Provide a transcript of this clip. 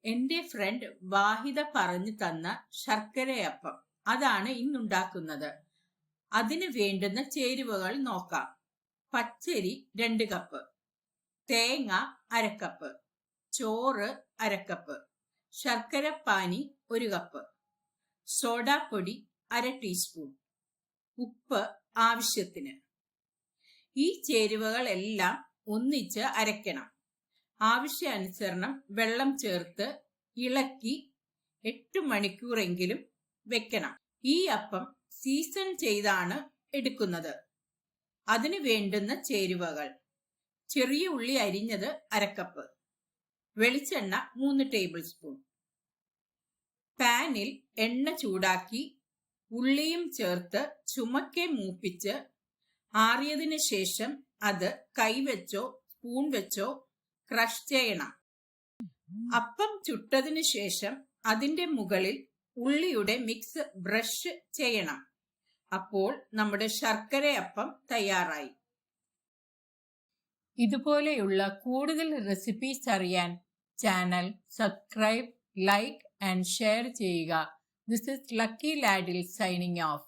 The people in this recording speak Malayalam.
എന്റെ ഫ്രണ്ട് വാഹിദ പറഞ്ഞു തന്ന ശർക്കരയപ്പം അതാണ് ഇന്നുണ്ടാക്കുന്നത്. അതിന് വേണ്ടുന്ന ചേരുവകൾ നോക്കാം. പച്ചരി 2 കപ്പ്, തേങ്ങ 1/2 കപ്പ്, ചോറ് 1/2 കപ്പ്, ശർക്കരപ്പാനി 1 കപ്പ്, സോഡാപ്പൊടി 1/2 ടീസ്പൂൺ, ഉപ്പ് ആവശ്യത്തിന്. ഈ ചേരുവകൾ എല്ലാം ഒന്നിച്ച് അരയ്ക്കണം. ആവശ്യാനുസരണം വെള്ളം ചേർത്ത് ഇളക്കി 8 മണിക്കൂറെങ്കിലും വെക്കണം. ഈ അപ്പം സീസൺ ചെയ്താണ് എടുക്കുന്നത്. അതിന് വേണ്ടുന്ന ചേരുവകൾ: ചെറിയ ഉള്ളി അരിഞ്ഞത് 1/2 കപ്പ്, വെളിച്ചെണ്ണ 3 ടേബിൾ സ്പൂൺ. പാനിൽ എണ്ണ ചൂടാക്കി ഉള്ളിയും ചേർത്ത് ചുമക്കെ മൂപ്പിച്ച് ആറിയതിനു ശേഷം അത് കൈവച്ചോ സ്പൂൺ വെച്ചോ ക്രഷ് ചെയ്യണം. അപ്പം ചുട്ടതിനു ശേഷം അതിന്റെ മുകളിൽ ഉള്ളിയുടെ മിക്സ് ബ്രഷ് ചെയ്യണം. അപ്പോൾ നമ്മുടെ ശർക്കരയപ്പം തയ്യാറായി. ഇതുപോലെയുള്ള കൂടുതൽ റെസിപ്പീസ് അറിയാൻ channel subscribe, like and share ചെയ്യുക. This is lucky ladle signing of.